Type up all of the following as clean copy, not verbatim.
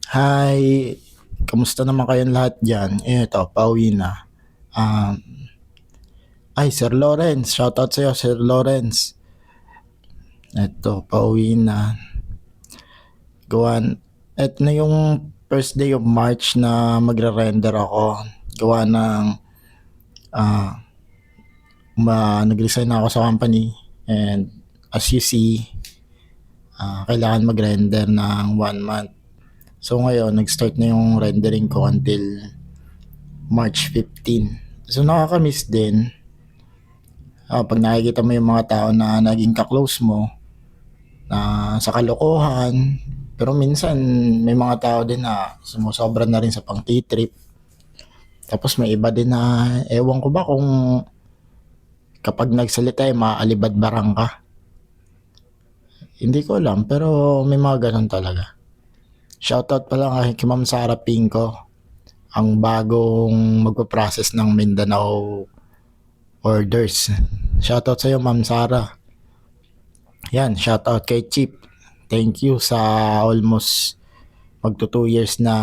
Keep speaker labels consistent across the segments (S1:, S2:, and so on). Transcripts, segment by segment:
S1: Hi, kamusta naman kayong lahat diyan? Eto, pauwi na. Um, Sir Lawrence, shoutout sa'yo, Sir Lawrence. Eto, pauwi na. Gawan, eto na yung first day of March na magre-render ako. Gawa ng, ah, nag-resign na ako sa company. And as you see, kailangan mag-render ng 1 month. So ngayon, nag-start na yung rendering ko until March 15. So nakaka-miss din. Pag nakikita mo yung mga tao na naging ka-close mo na sa kalokohan, pero minsan may mga tao din na sumusobra na rin sa pang-trip. Tapos may iba din na ewan ko ba kung kapag nagsalita ay maalibad-barang ka. Hindi ko alam pero may mga ganun talaga. Shoutout pala kay Ma'am Sarah Pinko, ang bagong magpa-process ng Mindanao orders. Shoutout sa iyo Ma'am Sarah. Yan, shoutout kay Chip. Thank you sa almost magto 2 years na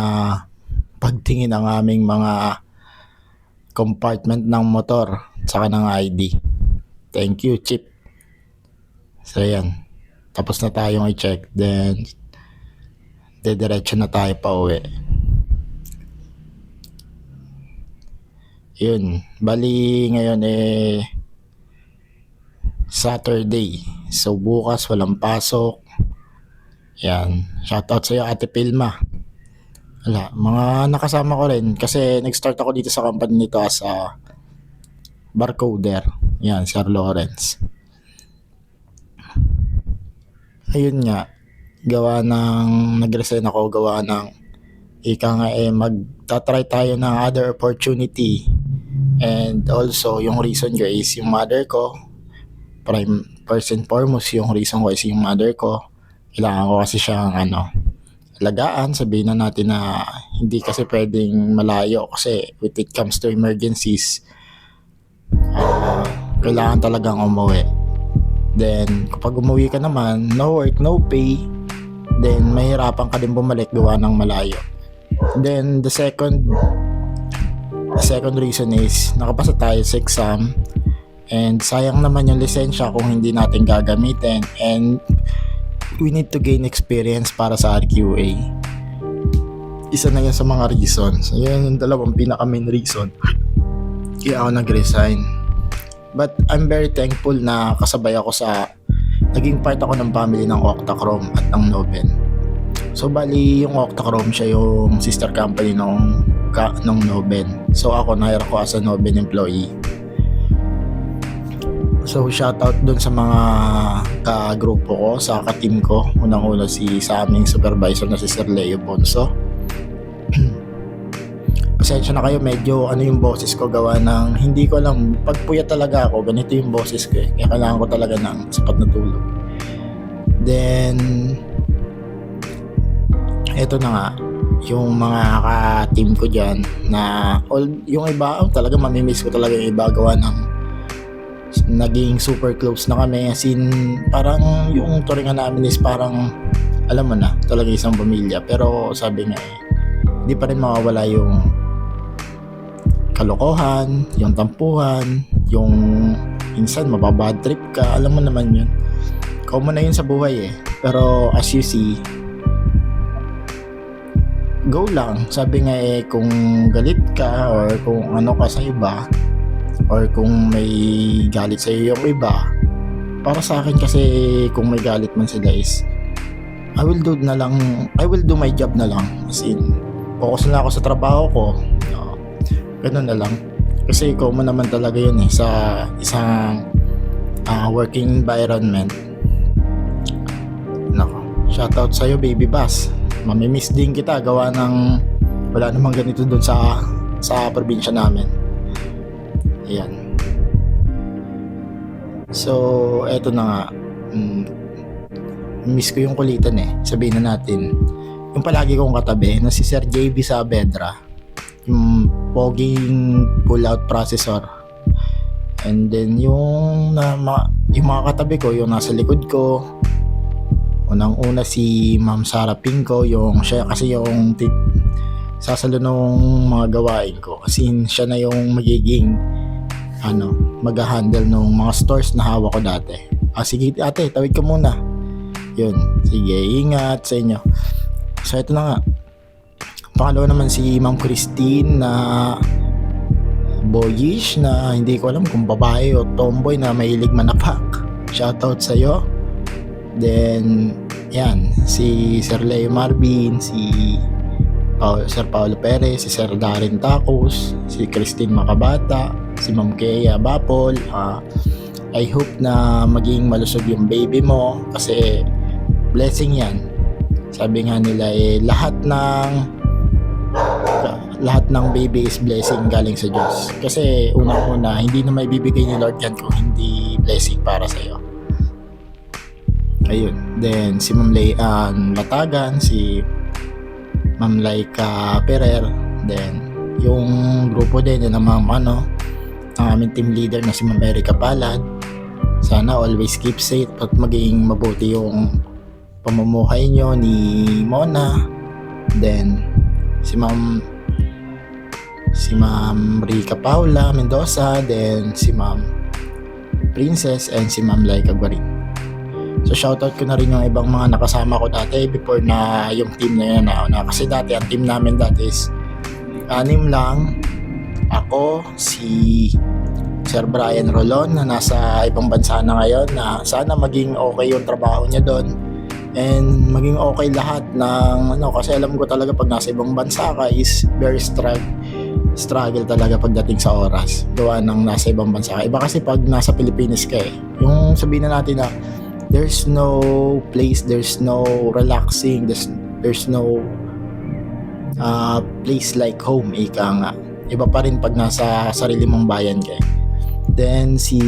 S1: pagtingin ng aming mga compartment ng motor saka ng ID. Thank you, Chip. So yan. Tapos na tayong i-check. Then, dediretso na tayo pa uwi. Yun. Bali ngayon Saturday. So bukas walang pasok. Yan. Shoutout sa iyo Ate Pilma. Wala, mga nakasama ko rin kasi nag-start ako dito sa company nito as a barcoder. Yan, Sir Lawrence. Ayun nga, gawa ng nag-resign ako, gawa ng ika nga magta-try tayo ng other opportunity. And also, yung reason ko is yung mother ko. First and foremost, yung reason ko is yung mother ko. Kailangan ko kasi siyang alagaan, sabihin na natin na hindi kasi pwedeng malayo kasi when it comes to emergencies, kailangan talagang umuwi. Then, kapag umuwi ka naman, no work, no pay, then mahirapan ka din bumalik gawa ng malayo. Then, the second reason is nakapasa tayo sa exam and sayang naman yung lisensya kung hindi natin gagamitin and we need to gain experience para sa RQA. Isa na yan sa mga reasons. Yan yung dalawang pinaka main reason kaya ako nag-resign. But I'm very thankful na kasabay ako naging part ako ng family ng Octachrome at ng Noben. So bali yung Octachrome siya yung sister company ng Noben. So ako na-hire ako as a Noben employee. So shoutout dun sa mga ka-grupo ko, sa ka-team ko. Unang-una sa aming supervisor na si Sir Leo Bonso. Pasensya na kayo, medyo yung boses ko gawa ng hindi ko alam, pagpuyat talaga ako, ganito yung boses ko eh. Kaya kailangan ko talaga ng sapat na tulog. Then, eto na nga, yung mga ka-team ko dyan na yung iba, talaga mamimiss ko talaga yung iba gawa ng naging super close na kami, as in parang yung turingan namin is parang alam mo na talaga isang pamilya. Pero sabi nga hindi pa rin mawawala yung kalokohan, yung tampuhan, yung minsan mababad trip ka, alam mo naman yun, common na yun sa buhay eh. Pero as you see, go lang. Sabi nga kung galit ka or kung ano ka sa iba or kung may galit sa iyo yung iba, para sa akin kasi kung may galit man sila is I will do my job na lang, as in focus na ako sa trabaho ko, ganun na lang. Kasi common naman talaga yun sa isang working environment. Nako, shoutout sa'yo Baby Bass, mamimiss din kita gawa ng wala namang ganito dun sa probinsya namin. Ayan. So, eto na nga. Miss ko yung kulitan eh. Sabihin na natin. Yung palagi kong katabi na si Sir JB Saavedra. Yung poging pull-out processor. And then yung mga katabi ko, yung nasa likod ko. Unang-una si Ma'am Sara Pinco, yung siya kasi yung sasalo nung mga gawain ko. Kasi siya na yung magiging mag-handle nung mga stores na hawak ko dati. Sige ate, tawid ka muna. Yun, sige, ingat sa inyo. So ito na nga. Pangalawa naman si Ma'am Christine na boyish na hindi ko alam kung babae o tomboy na mahilig manapak. Shoutout sa'yo. Then, yan, si Sir Leo Marvin, si Sir Paulo Perez, si Sir Darren Tacos, si Christine Makabata, si Ma'am Kea Bapol. I hope na maging malusog yung baby mo kasi blessing yan. Sabi nga nila lahat ng baby is blessing galing sa Diyos. Kasi unang-una, hindi na may bibigay ni Lord yan kung hindi blessing para sa'yo. Ayun. Then, si Ma'am Layan Latagan, si Ma'am Laika Perer. Then, yung grupo din, yun ang ang aming team leader na si Ma'am Erica Palad. Sana always keep safe at maging mabuti yung pamumuhay nyo ni Mona. Then, si Ma'am Rica Paula Mendoza, then si Ma'am Princess, and si Ma'am Laika Guarin. So shoutout ko na rin yung ibang mga nakasama ko dati before na yung team na yun na kasi dati ang team namin dati is 6 lang. Ako, si Sir Brian Rolon na nasa ibang bansa na ngayon, na sana maging okay yung trabaho niya doon and maging okay lahat ng kasi alam ko talaga pag nasa ibang bansa ka is very struggle talaga pagdating sa oras gawa ng nasa ibang bansa ka. Iba kasi pag nasa Pilipinas ka yung sabihin na natin na there's no place, there's no relaxing, there's no place like home, ika nga. Iba pa rin pag nasa sarili mong bayan ka. Then si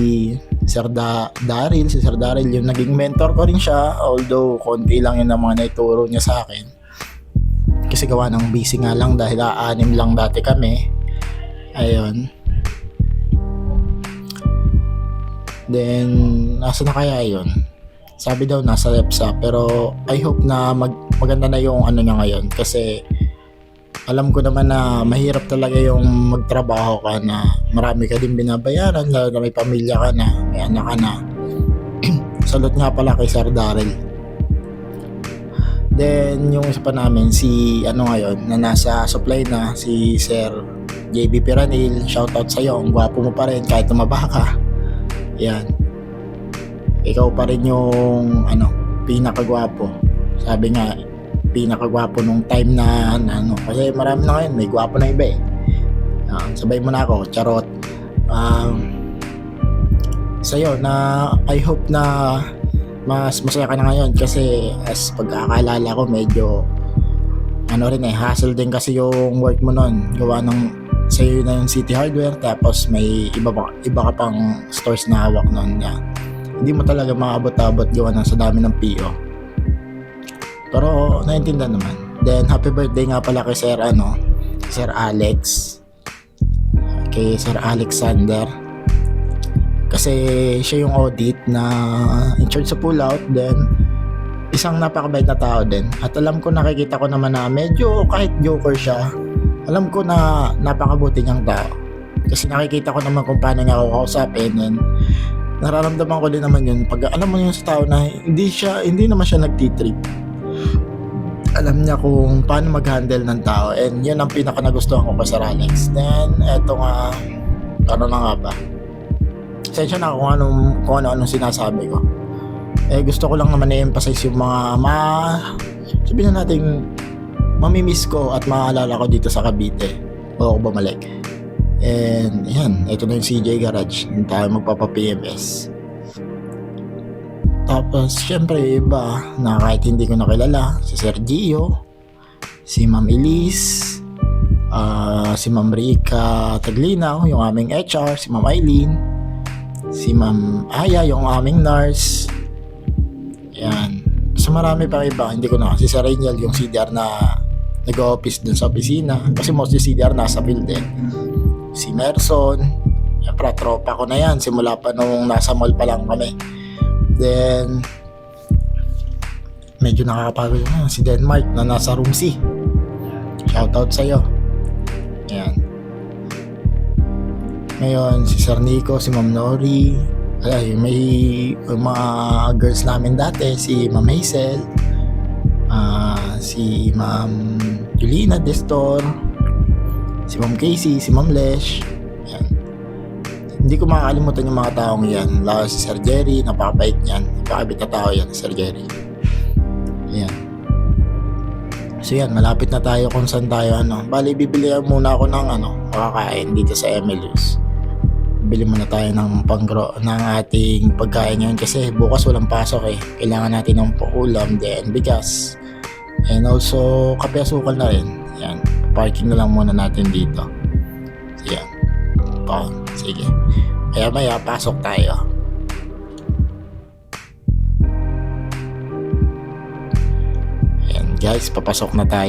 S1: Sir Daryl yung naging mentor ko rin siya, although konti lang yun ang mga naituro niya sa akin kasi gawa ng busy nga lang dahil 6 lang dati kami. Ayun. Then nasa na kaya yun? Sabi daw nasa LEPSA, pero I hope na maganda na yung niya ngayon kasi alam ko naman na mahirap talaga yung magtrabaho ka na marami ka din binabayaran, lalo na may pamilya ka na, may anak ka na. Salute nga pala kay Sir Daryl. Then yung isa pa namin si ngayon na nasa supply na, si Sir JB Piranil. Shoutout sa'yo, ang gwapo mo pa rin kahit tumaba ka. Yan, ikaw pa rin yung pinakagwapo. Sabi nga pinakagwapo nung time na kasi marami na ngayon, may gwapo na iba sabay mo na ako, charot. Sa'yo na I hope na mas masaya ka na ngayon kasi as pagkakaalala ko medyo hassle din kasi yung work mo nun, gawa ng sa'yo na yung City Hardware tapos may iba ka pang stores na hawak nun niya. Hindi mo talaga maabot-abot gawa ng sa dami ng PO. Pero naintindihan naman. Then happy birthday nga pala kay Sir Alex. Kay Sir Alexander. Kasi siya yung audit na in charge sa pull-out. Then isang napakabait na tao din. At alam ko, nakikita ko naman na medyo kahit joker siya, alam ko na napakabuti niyang tao. Kasi nakikita ko naman kung paano niya ako kausapin. And nararamdaman ko din naman yun pag alam mo yun sa tao na hindi naman siya nagtitrip. Alam niya kung paano mag-handle ng tao, and yun ang pinaka nagustuhan ko kay Sir Alex. Then eto nga, na nga ba, sensya na kung ano sinasabi ko. Gusto ko lang naman i-emphasize yung mga sabihin na natin mamimiss ko at maaalala ko dito sa Cavite o ako bumalik. And yan, ito na yung CJ Garage, hindi tayo magpapa-PMS. Tapos syempre iba na kahit hindi ko nakilala, si Sir Gio, si Ma'am Elise, si Ma'am Rica Taglinaw, yung aming HR, si Ma'am Eileen, si Ma'am Aya, yung aming nurse. Yan. So marami pa iba, hindi ko na. Si Sir Rainiel, yung CDR na nag-office dun sa opisina, kasi mostly CDR nasa field din. Si Merson, syempre tropa ko na yan simula pa nung nasa mall pa lang kami. Then medyo nakakapagod na si Denmark na nasa room C. Shoutout sa'yo. Ayan. Ngayon, si Sir Nico, si Ma'am Nori, ay, may mga girls namin dati, si Ma'am Hazel, si Ma'am Julina Destor, si Ma'am Casey, si Ma'am Lesh. Ayan. Hindi ko makakalimutan yung mga taong yan. Lalo si Sir Jerry, napakabait yan. Napakabait na tao yan, Sir Jerry. Ayan. So yan, malapit na tayo kung saan tayo Bali, bibili muna ako ng makakain dito sa Emilio's. Bili muna tayo ng ng ating pagkain ngayon kasi bukas walang pasok eh. Kailangan natin ng ulam, then bigas. And also, kape asukal na rin. Yan, parking na lang muna natin dito. So yan. Sige. Maya pasok tayo. Ayan guys, papasok na tayo.